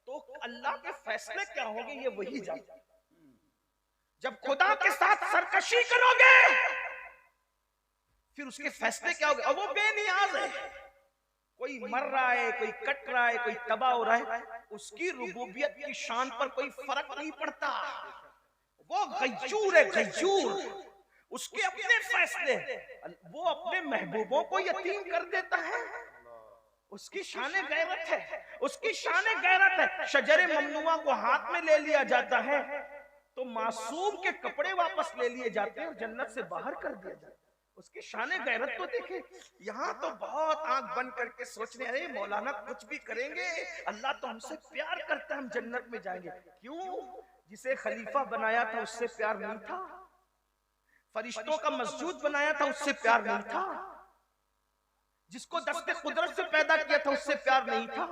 Speaker 1: तो अल्लाह के फैसले क्या होंगे ये वही जानता। जब खुदा के साथ सरकशी करोगे फिर उसके फैसले क्या होंगे। और वो बेनियाज है, कोई मर रहा है, कोई कट रहा है, कोई तबाह हो रहा है, उसकी रुबूबियत की शान पर कोई फर्क नहीं पड़ता। वो गय्यूर है, गय्यूर। उसके अपने फैसले, वो अपने महबूबों को यतीम कर देता है, उसकी शान गैरत है, उसकी शान गैरत है। शजरे ममनुआ को हाथ में ले लिया जाता है तो मासूम के कपड़े वापस ले लिए जाते हैं और जन्नत से बाहर कर दिया जाता है। उसकी शान गैरत तो देखे। यहाँ तो बहुत आंख बंद करके सोचने, अरे मौलाना कुछ भी करेंगे, अल्लाह तो हमसे प्यार करता है, हम जन्नत में जाएंगे। क्यों? जिसे खलीफा बनाया था उससे प्यार नहीं था, फरिश्तों का मस्जूद बनाया था उससे प्यार नहीं था, जिसको दस्ते कुदरत से पैदा किया था उससे प्यार नहीं था।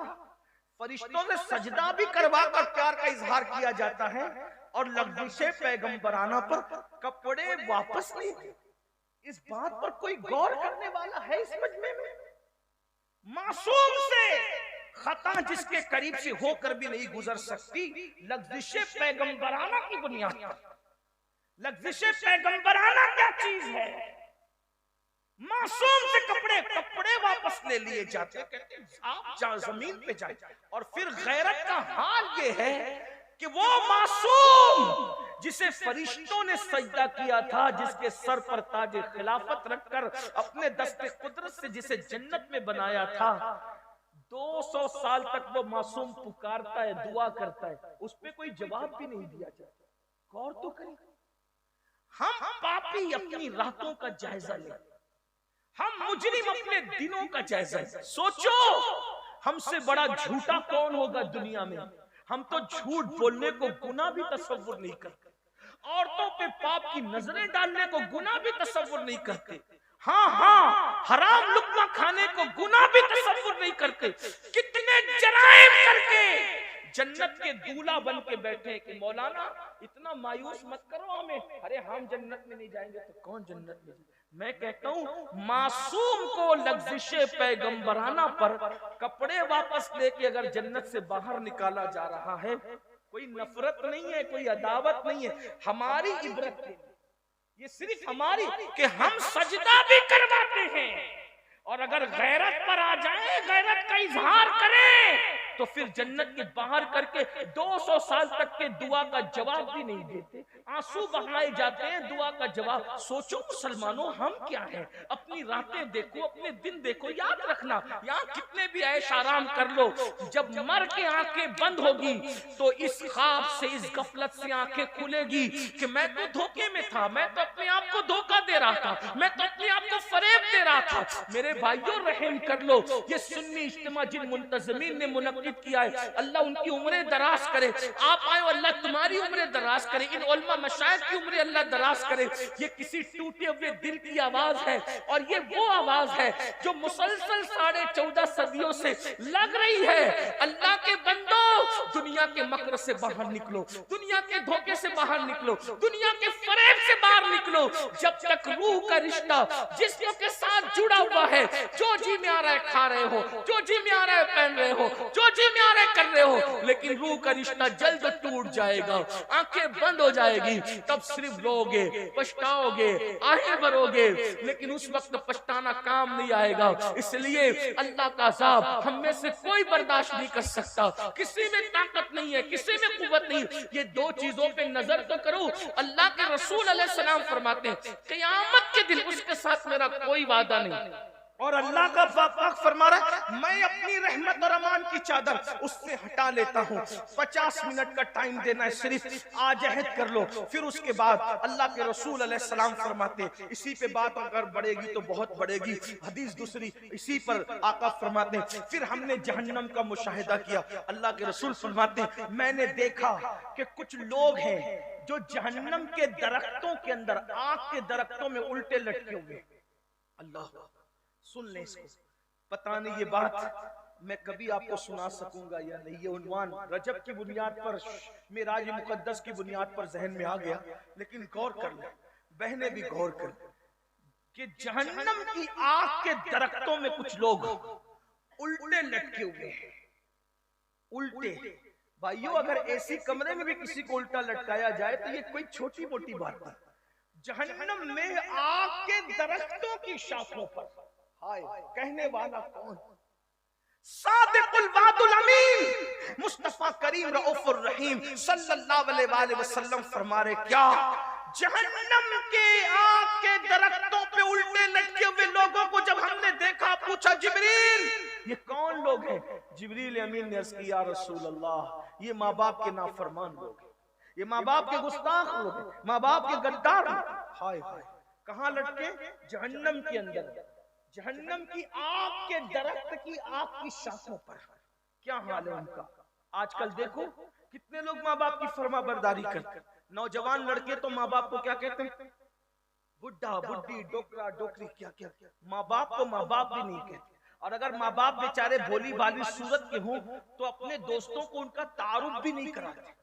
Speaker 1: फरिश्तों से सजदा भी करवा कर प्यार का इजहार किया जाता है और लफ्ज़े पैगंबराना पर कपड़े वापस नहीं। इस बात पर कोई गौर करने वाला है इस मजमे में? मासूम से खता जिसके करीब से होकर भी नहीं गुजर सकती, लफ्ज़े पैगंबराना की बुनियाद पर। लफ्ज़े पैगंबराना क्या चीज है? मासूम से कपड़े वापस ले लिए जाते, कहते आप जमीन पे जाए। और फिर गैरत का हाल ये है कि वो मासूम जिसे फरिश्तों ने सजदा किया था, जिसके सर पर ताज खिलाफत रखकर अपने दस्ते कुदरत से जिसे जन्नत में बनाया था, 200 साल तक वो मासूम पुकारता है, दुआ करता है, उस पे कोई जवाब भी नहीं दिया जाता। गौर तो करें, हम पापी अपनी रातों का जायजा लें, हम मुजरिम अपने दिनों का जायजा लें। सोचो हमसे बड़ा झूठा कौन होगा दुनिया में? हम तो झूठ बोलने को गुनाह भी तसव्वुर नहीं करते, औरतों पे पाप की नजरें डालने को गुनाह भी तसव्वुर नहीं करते, हाँ हराम लुक्मा खाने को गुनाह भी तसव्वुर नहीं करते। कितने जराइम करके जन्नत के दूल्हा बन के बैठे कि मौलाना इतना मायूस मत करो हमें, अरे हम जन्नत में नहीं जाएंगे तो कौन जन्नत में? मैं कहता हूं मासूम को लफ्ज़े पैगंबराना पर कपड़े वापस लेके अगर जन्नत से बाहर निकाला जा रहा है, कोई नफरत नहीं है, कोई अदावत नहीं है, हमारी इबरत है ये, सिर्फ हमारी कि हम सजदा भी करवाते हैं। और अगर गैरत पर आ जाए, गैरत का इजहार करें, तो फिर जन्नत के बाहर करके 200 साल तक के दुआ का जवाब भी नहीं देते, आंसू बहाए जाते हैं दुआ का जवाब। सोचो मुसलमानों हम क्या हैं? अपनी रातें देखो, अपने दिन देखो। याद रखना, यहाँ कितने भी ऐश आराम कर लो, जब मर के आंखें बंद होगी तो इस ख्वाब से, इस गफलत से आंखें खुलेगी कि मैं तो धोखे में था, मैं तो अपने आप को धोखा दे रहा था, मैं तो अपने आप को फरेब दे रहा था। मेरे भाइयों रहम कर लो, ये सुन्नी इज्तिमा जिन मुंतज़मीन ने मुनक्किद मुनक्किद किया है, अल्लाह उनकी उम्रें दराज करे। आप आए, अल्लाह तुम्हारी उम्रें दराज करे, इन उलमा मशाइख की उम्रें अल्लाह दराज करे। ये किसी टूटे हुए दिल की आवाज है, और ये वो आवाज है जो मुसलसल 14.5 सदियों से लग रही है। अल्लाह के बंदो, दुनिया के मकर से बाहर निकलो, दुनिया के धोखे से बाहर निकलो, दुनिया के फरेब से बाहर निकलो। जब तक रूह का रिश्ता जिस्म के साथ जुड़ा हुआ है, जो जी में आ रहा है खा रहे हो, जो जी में आ रहा है पहन रहे हो, जो जी में आ रहा है कर रहे हो, लेकिन रूह का रिश्ता जल्द टूट जाएगा, आंखें बंद हो जाएगी, तब सिर्फ रोगे, पछताओगे, आहें भरोगे, लेकिन उस वक्त पछताना काम नहीं आएगा। इसलिए अल्लाह का अज़ाब हम में से कोई बर्दाश्त नहीं कर सकता, किसी में ताकत नहीं है, किसी में कुव्वत नहीं। ये दो चीजों पे नजर तो करो। अल्लाह के रसूल अलैहिस्सलाम फरमाते हैं, क़यामत के दिन उसके साथ मेरा कोई वादा नहीं।
Speaker 3: और अल्लाह का पाक फरमा रहा है, मैं अपनी रहमत और अमान की चादर उससे हटा लेता हूँ। 50 मिनट का टाइम देना है, सिर्फ आज अहद कर लो। फिर उसके बाद अल्लाह के रसूल अलैहिस्सलाम फरमाते, इसी पे बात अगर बढ़ेगी तो बहुत बढ़ेगी। हदीस दूसरी इसी पर आका फरमाते, फिर हमने जहन्नम का मुशाहिदा किया। अल्लाह के रसूल फरमाते, मैंने देखा कि कुछ लोग हैं जो जहन्नम के दरख्तों के अंदर, आग के दरख्तों में उल्टे लटके हुए। अल्लाह, सुन ले इसको। पता नहीं ये बात मैं कभी आपको सुना सकूंगा या नहीं। ये उन्वान रजब की बुनियाद पर, मिराज मुकद्दस की बुनियाद पर जहन में आ गया, लेकिन गौर कर ले, बहने भी गौर कर कि जहन्नम की आग के दरख्तों में कुछ लोग उल्टे लटके हुए हैं। उल्टे भाइयों, अगर ऐसी कमरे में भी किसी को उल्टा लटकाया जाए तो ये कोई छोटी मोटी बात नहीं। जहन्नम में आग के दरख्तों की शाखों पर, हाय, कहने वाला कौन? सादिकुल वादुल अमीन मुस्तफा करीम रऊफुर रहीम सल्लल्लाहु अलैहि वसल्लम फरमा रहे, क्या जहन्नम के आग के दरख्तों पे उल्टे लटके हुए लोगों को जब हमने देखा, पूछा जिब्रील ये कौन लोग हैं? जिब्रील अमीन ने अर्ज़ किया, रसूल अल्लाह, ये माँ बाप के नाफरमान लोग हैं, ये माँ बाप के गुस्ताख लोग हैं, माँ बाप के गद्दार लोग। हाय हाय, कहाँ लटके? जहन्नम के अंदर, जहन्नम की आग के दरख्त की आग की शाखों पर। क्या हाल है उनका? आजकल देखो कितने लोग माँ बाप की फर्मा बरदारी करते हैं। नौजवान लड़के तो माँ बाप को क्या कहते हैं? बुढ़ा, बुढ़ी, डोकरा, डोकरी, क्या क्या। माँ बाप को माँ बाप भी नहीं कहते। और अगर माँ बाप बेचारे भोली भाली सूरत के हों तो अपने दोस्तों को उनका तारुफ भी नहीं कराते।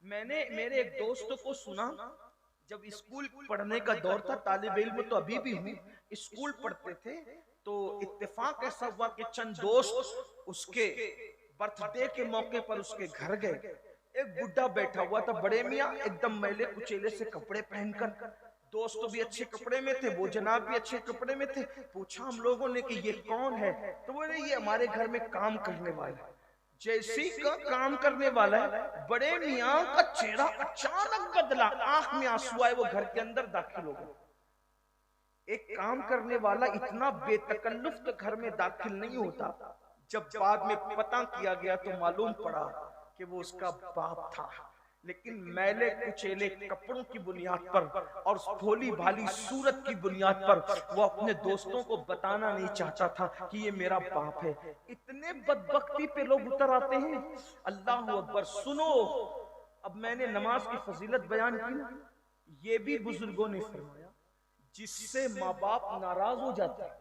Speaker 3: मैंने मेरे एक दोस्त को सुना, जब स्कूल पढ़ने का दौर था, तालिब इल्म तो अभी भी हूँ, स्कूल पढ़ते थे, तो इत्तेफाक ऐसा हुआ कि चंद दोस्त उसके बर्थडे के मौके पर उसके घर गए। एक बुढ़ा बैठा हुआ था, बड़े मियाँ, एकदम मैले कुचेले से कपड़े पहनकर। दोस्त भी अच्छे कपड़े में थे, वो जनाब भी अच्छे कपड़े में थे। पूछा हम लोगों ने कि ये कौन है? तो बोले ये हमारे घर में काम करने वाला है। जैसी का काम करने वाला है, बड़े मियाँ का चेहरा अचानक बदला, आंख में आंसू आए, वो घर के अंदर दाखिल हो गए। एक काम करने वाला इतना बेतकल्लुफ तो घर में दाखिल नहीं होता। जब बाद में पता किया गया तो मालूम पड़ा कि वो उसका बाप था, लेकिन मैले कुचेले कपड़ों की बुनियाद पर और भोली भाली सूरत की बुनियाद पर वो अपने दोस्तों को बताना नहीं चाहता था कि ये मेरा बाप है। इतने बदबख्ती पे लोग उतर आते हैं। अल्लाह अकबर। सुनो, अब मैंने नमाज की फजीलत बयान की ना, ये भी बुजुर्गों ने फरमाया, जिससे माँ बाप नाराज हो जाते हैं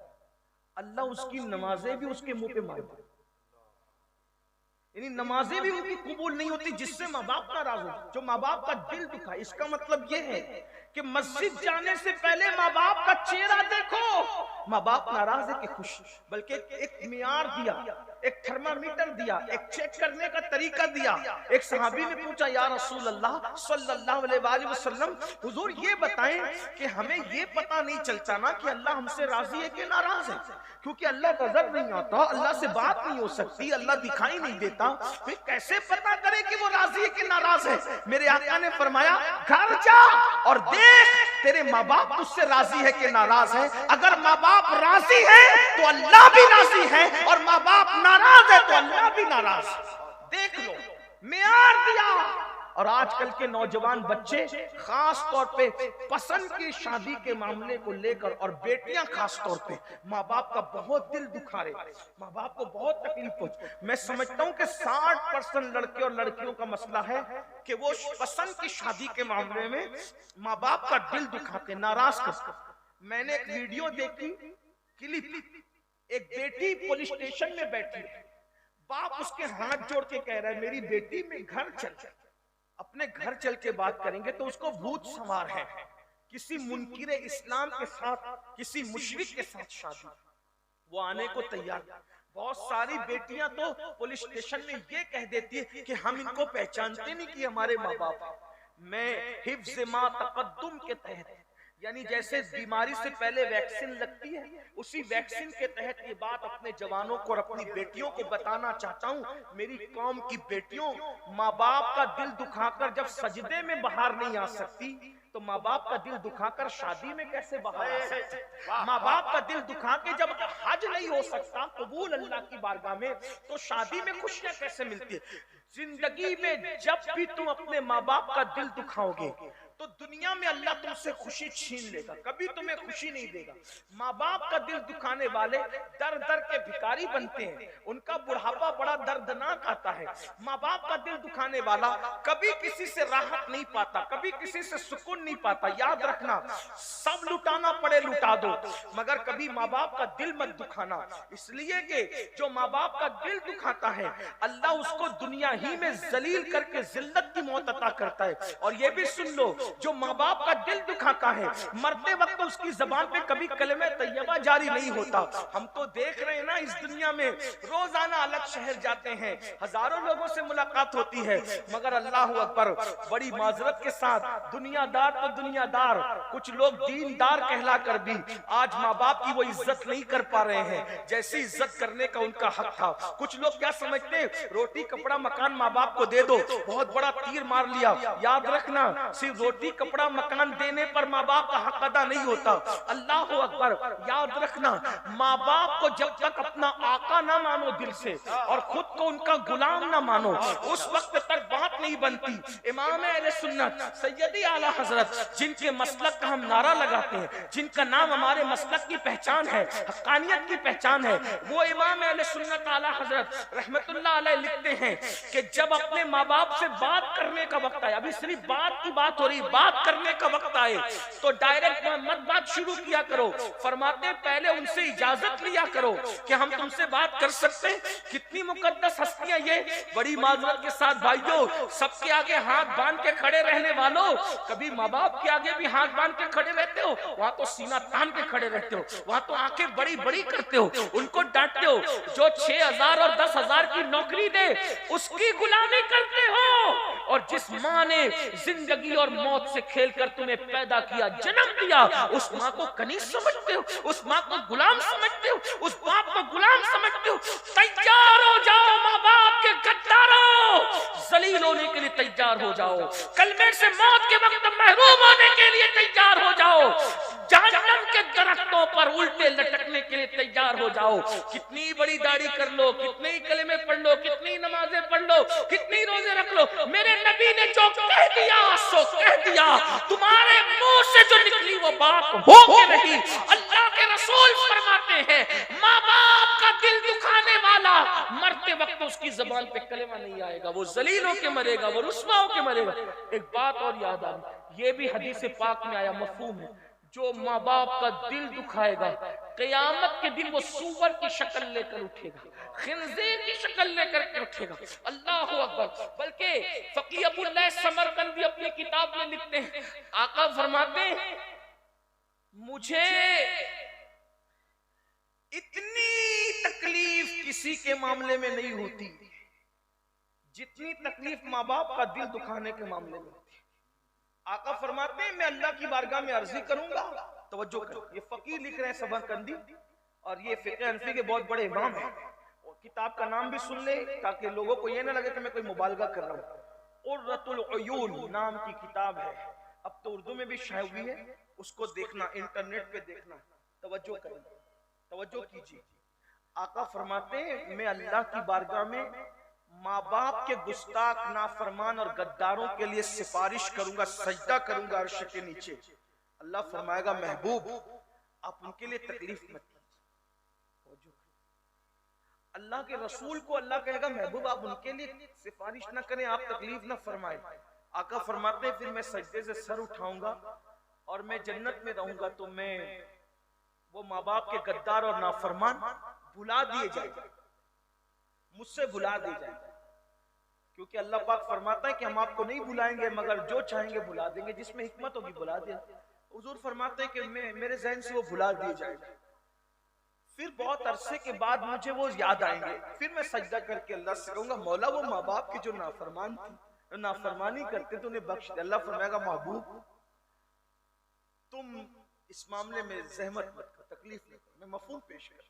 Speaker 3: अल्लाह उसकी नमाजें भी उसके मुंह पे मारता है। यानी नमाजें भी उनकी कबूल नहीं होती जिससे माँ बाप नाराज हो, जो माँ बाप का दिल दुखा। इसका मतलब ये है कि मस्जिद जाने से पहले माँ बाप का चेहरा देखो। माँ बाप नाराज है कि खुश, बल्कि एक मियार दिया, एक थर्मामीटर दिया, एक चेक करने का तरीका दिया। एक सहाबी ने पूछा, या रसूल अल्लाह सल्लल्लाहु अलैहि वसल्लम, हुजूर ये बताएं कि हमें ये पता नहीं चलता ना कि अल्लाह हमसे राजी है कि नाराज है, क्योंकि अल्लाह नजर नहीं आता, अल्लाह से बात नहीं हो सकती, अल्लाह दिखाई नहीं देता, फिर कैसे पता करे कि वो राजी है कि नाराज है? मेरे आका ने फरमाया, घर जा और देख तेरे माँ बाप तुझसे राजी है कि नाराज है। अगर माँ बाप राजी है तो अल्लाह भी राजी है, और माँ बाप नाराज है तो अल्लाह भी नाराज। देख लो, मियार दिया और आजकल के नौजवान बच्चे खास तौर पे पसंद की शादी के मामले को लेकर, और बेटियां खास तौर पे माँ बाप का बहुत दिल दुखा रहे, माँ बाप को बहुत तकलीफ पहुंच। मैं समझता हूं कि 60% लड़के और लड़कियों का मसला है कि वो पसंद की शादी के मामले में माँ बाप का दिल दुखाते, नाराज करते। मैंने एक वीडियो देखी, क्लिप, एक बेटी पुलिस स्टेशन में बैठी है, बाप उसके हाथ जोड़ के कह रहा है मेरी बेटी में घर चल, अपने घर चल के बात करेंगे तो उसको भूत सवार है, किसी मुनकिर इस्लाम के साथ, किसी मुशरिक के साथ शादी, वो आने को तैयार। बहुत सारी बेटियां तो पुलिस स्टेशन में ये कह देती है कि हम इनको पहचानते नहीं कि हमारे माँ बाप। मैं हिफ्ज़ मा तक़द्दुम के तहत, यानी जैसे बीमारी से पहले वैक्सीन लगती है, उसी वैक्सीन के तहत ये बात अपने जवानों को और अपनी बेटियों को बताना चाहता हूँ। मेरी कौम की बेटियों, माँ बाप का दिल दुखाकर जब सजदे में बाहर नहीं आ सकती, तो माँ बाप का दिल दुखाकर शादी में कैसे बाहर आ सकती? माँ बाप का दिल दुखा के जब हज नहीं हो सकता कबूल अल्लाह की बारगाह में, तो शादी में खुशियां कैसे मिलती है? जिंदगी में जब भी तुम अपने माँ बाप का दिल दुखाओगे तो दुनिया में अल्लाह तुमसे खुशी छीन लेगा, कभी तुम्हें खुशी नहीं देगा। माँ बाप का दिल दुखाने वाले दर दर के भिखारी बनते हैं, उनका बुढ़ापा बड़ा दर्दनाक आता है। माँ बाप का दिल दुखाने वाला कभी किसी से राहत नहीं पाता, कभी किसी से सुकून नहीं पाता। याद रखना, सब लुटाना पड़े लुटा दो, मगर कभी माँ बाप का दिल मत दुखाना, इसलिए कि जो माँ बाप का दिल दुखाता है अल्लाह उसको दुनिया ही में जलील करके जिल्लत की मौत अता करता है। और ये भी सुन लो, जो माँ बाप का दिल दुखाता है मरते वक्त उसकी जबान पे कभी कलमे तैयबा जारी नहीं होता। हम तो देख रहे हैं ना, इस दुनिया में रोजाना अलग शहर जाते हैं, हजारों लोगों से मुलाकात होती है, मगर अल्लाह अकबर, बड़ी माजरत के साथ दुनियादार तो दुनियादार, कुछ लोग दीनदार कहला कर भी आज माँ बाप की वो इज्जत नहीं कर पा रहे हैं जैसी इज्जत करने का उनका हक था। कुछ लोग क्या समझते हैं, रोटी कपड़ा मकान माँ बाप को दे दो, बहुत बड़ा तीर मार लिया। याद रखना, सिर्फ रोटी कपड़ा मकान देने पर माँ बाप का हक अदा नहीं होता। अल्लाह अकबर, याद रखना, माँ बाप को जब तक अपना आका ना मानो दिल से और खुद को उनका गुलाम ना मानो, उस वक्त तक बात नहीं बनती। इमाम अहले सुन्नत सैयदी आला हजरत, जिनके मसलक का हम नारा लगाते हैं, जिनका नाम हमारे मसलक की पहचान है, हक्कानियत की पहचान है, वो इमाम अहले सुन्नत आला हजरत रहमतुल्लाह अलैह लिखते हैं कि जब अपने माँ बाप से बात करने का वक्त आए, अभी सिर्फ बात की बात हो रही, बात करने का वक्त आए तो डायरेक्ट मत बात शुरू किया करो। फरमाते पहले उनसे इजाजत लिया करो कि हम तुमसे बात कर सकते हैं। कितनी मुकद्दस हस्तियां ये, बड़ी माजरत के साथ भाइयों, सबके आगे हाथ बांध के खड़े रहने वालों, कभी माँ बाप के आगे भी हाथ बांध के खड़े रहते हो? वहां तो सीना तान के खड़े रहते हो, वहां तो आंखें बड़ी बड़ी करते हो, उनको डांटते हो। जो 6,000 और 10,000 की नौकरी दे उसकी गुलामी करते हो, और जिस माँ ने जिंदगी और मौत से खेलकर तुम्हें पैदा किया, जन्म दिया, उस माँ को कनीज समझते हो, उस माँ को गुलाम समझते हो, उस बाप को गुलाम समझते हो। तैयार हो जाओ माँ बाप के गद्दारों, जलील होने के लिए तैयार हो जाओ, कलमे से मौत के वक्त महरूम होने के लिए तैयार हो जाओ, जहन्नम के दरख्तों पर उल्टे लटकने के लिए तैयार हो जाओ। कितनी बड़ी दाढ़ी कर लो, कितने ही कलमे पढ़ लो, कितनी नमाजें पढ़ लो, कितनी रोजे रख लो, मेरे नबी ने जो कह दिया सो कह दिया, तुम्हारे मुंह से जो निकली वो बात हो के रही। अल्लाह के रसूल फरमाते हैं, माँ बाप का दिल दुखाने वाला मरते वक्त उसकी जबान पे कलेमा नहीं आएगा, वो जलील होके मरेगा, वो रुस्वा होके मरेगा। एक बात और याद आ गई, ये भी हदीस पाक में आया, मफहूम है, जो माँ बाप का दिल दुखाएगा क़यामत के दिन वो सूअर की शक्ल लेकर उठेगा, खिंजीर की शक्ल लेकर के उठेगा। अल्लाह अकबर। बल्कि फकीह अबुल्लाह समरकंदी अपनी किताब में लिखते हैं, आका फरमाते हैं, मुझे इतनी तकलीफ किसी के मामले में नहीं होती जितनी तकलीफ माँ बाप का दिल दुखाने के मामले में। आका फरमाते हैं, मैं अल्लाह की बारगाह में अर्जी करूंगा, तवज्जो करो, ये फकीर लिख रहे हैं समरकंदी, और ये फिक़ह हनफी के बहुत बड़े इमाम हैं। और किताब का नाम भी सुन ले ताकि लोगों को ये ना लगे कि मैं कोई मुबालगा कर रहा हूँ। कुर्रतुल उयून नाम की किताब है, अब तो उर्दू में भी शाये हुई है, उसको देखना, इंटरनेट पे देखना, तवज्जो करें, तवज्जो कीजिए। आका फरमाते हैं, मैं अल्लाह की बारगाह में माँ बाप के गुस्ताख, नाफरमान और गद्दारों के लिए सिफारिश करूंगा, सजदा करूंगा अर्श के नीचे। अल्लाह फरमाएगा महबूब आप उनके लिए तकलीफ मत कीजिए। अल्लाह के रसूल को अल्लाह कहेगा महबूब आप उनके लिए सिफारिश ना करें, आप तकलीफ ना फरमाएं। आका फरमाते हैं फिर मैं सजदे से सर उठाऊंगा और मैं जन्नत में रहूंगा तो मैं वो माँ बाप के गद्दार और नाफरमान भुला दिए जाएंगे, मुझसे भुला दिए जाएंगे। क्योंकि अल्लाह पाक फरमाता है कि हम आपको नहीं भुलाएंगे मगर जो चाहेंगे भुला देंगे, जिसमें हिकमत होगी भुला दें। हुजूर फरमाते हैं कि मेरे ज़हन से वो भुला दिए जाएंगे, फिर बहुत अरसे के बाद मुझे वो याद आएंगे, फिर मैं सजदा करके अल्लाह से कहूंगा मौला वो माँ बाप के जो नाफरमान थी, नाफरमानी करते तो उन्हें बख्श दे। अल्लाह फरमाएगा महबूब तुम इस मामले में जहमत मत कर, तकलीफ मत कर, मैं मफहूम पेश कर।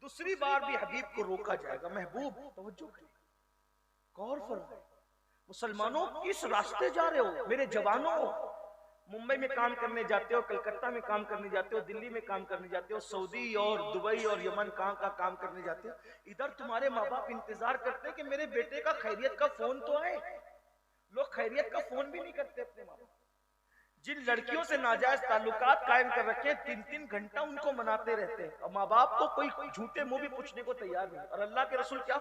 Speaker 3: दूसरी बार भी हबीब को रोका जाएगा, महबूब तवज्जो करें, गौर फरमाएं, मुसलमानों किस रास्ते जा रहे हो? मेरे जवानों, मुंबई में काम करने जाते हो, कलकत्ता में काम करने जाते हो, दिल्ली में काम करने जाते हो, सऊदी और दुबई और यमन कहाँ का काम करने जाते हो, इधर तुम्हारे माँ बाप इंतजार करते हैं कि मेरे बेटे का खैरियत का फोन तो आए। लोग खैरियत का फोन भी नहीं करते अपने माँ बाप। जिन लड़कियों से नाजायज ताल्लुकात कायम कर रखे 3-3 घंटा उनको मनाते रहते हैं और माँ बाप को कोई झूठे मुंह भी पूछने को तैयार नहीं। और अल्लाह के रसूल क्या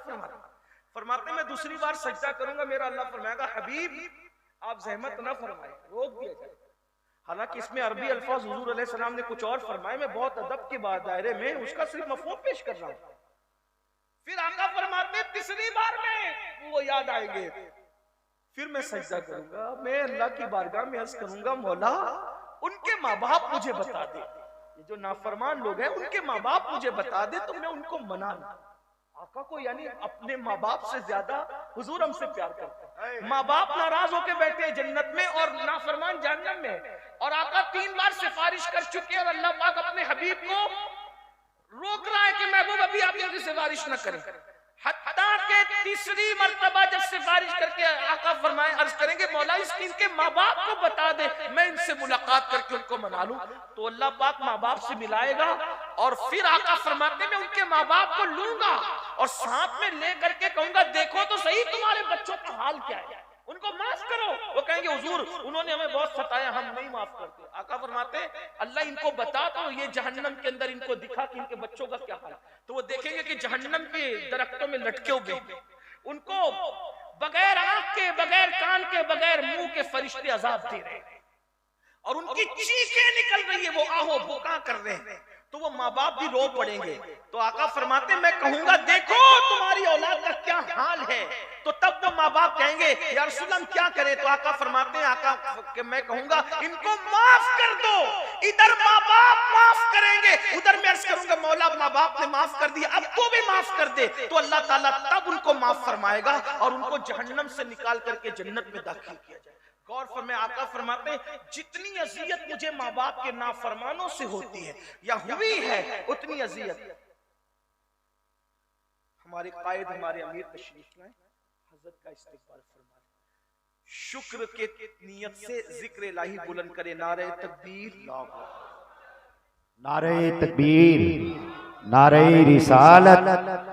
Speaker 3: फरमाते मैं दूसरी बार सजदा करूंगा, मेरा अल्लाह फरमाएगा हबीब आप जहमत ना फरमाए, रोक दिया जाए। हालांकि इसमें अरबी अल्फाज हुजूर अलैहि सलाम ने कुछ और फरमाए, मैं बहुत अदब के बाद दायरे में उसका सिर्फ मफहूम पेश कर रहा हूं। फिर आका फरमाते तीसरी बार में वो याद आएंगे, फिर मैं सजदा करूंगा, मैं अल्लाह की बारगाह में अर्ज करूंगा मौला उनके माँ बाप मुझे बता दे, ये जो नाफरमान लोग हैं उनके माँ बाप मुझे बता दे तो मैं उनको मना लूं। आका को यानी अपने माँ बाप से ज्यादा हुजूर हमसे प्यार करते हैं। माँ बाप नाराज होकर बैठे हैं जन्नत में और नाफरमान जहन्नम में, और आका 3 बार सिफारिश कर चुके हैं और अल्लाह पाक अपने हबीब को रोक रहा है कि महबूब अभी आप इनकी सिफारिश न करें। हत्ता के तीसरी मर्तबा जब सिफारिश करके आका फरमाए अर्ज करेंगे मौला इनके माँ बाप को बता दे, मैं इनसे मुलाकात करके उनको मना लूं, तो अल्लाह पाक माँ बाप से मिलाएगा और फिर आका फरमाते मैं उनके माँ बाप को लूंगा और साथ में ले करके कहूंगा देखो तो सही तुम्हारे बच्चों का हाल क्या है, उनको माफ करो। वो कहेंगे हुजूर उन्होंने हमें बहुत सताया, हम नहीं माफ करते। आका फरमाते अल्लाह इनको बता तो ये जहन्नम के अंदर इनको दिखा कि इनके बच्चों का क्या हाल, तो वो देखेंगे कि जहन्नम के दरख्तों में लटके हुए उनको बगैर आंख के, बगैर कान के, बगैर मुंह के फरिश्ते अजाब दे रहे हैं और उनकी चीखें निकल रही है, वो आहो बुका कर रहे हैं, तो वो माँ बाप भी रो पड़ेंगे। तो आका फरमाते मैं कहूंगा देखो तुम्हारी औलाद का क्या हाल है, तो तब तो माँ बाप कहेंगे या रसूल हम क्या करें, तो आका फरमाते हैं आका मैं कहूंगा इनको माफ कर दो। इधर माँ बाप माफ करेंगे, उधर मैं अर्ज करूंगा मौला माँ बाप ने माफ कर दिया अब तो भी माफ कर दे, तो अल्लाह ताला तब उनको माफ फरमाएगा और उनको जहन्नम से निकाल करके जन्नत में दाखिल किया जाए। गौर फरमाए आका फरमाते जितनी अजियत मुझे माँ बाप के नाफरमानों से होती है या हुई है उतनी अजियत हमारे कायद हमारे अमीर तशरीफ लाए हजरत का इस्तिकबाल फरमाए, शुक्र के नियत से जिक्र इलाही बुलंद करे, नारे तकबीर,
Speaker 2: नारे तकबीर, नारे रिसालत,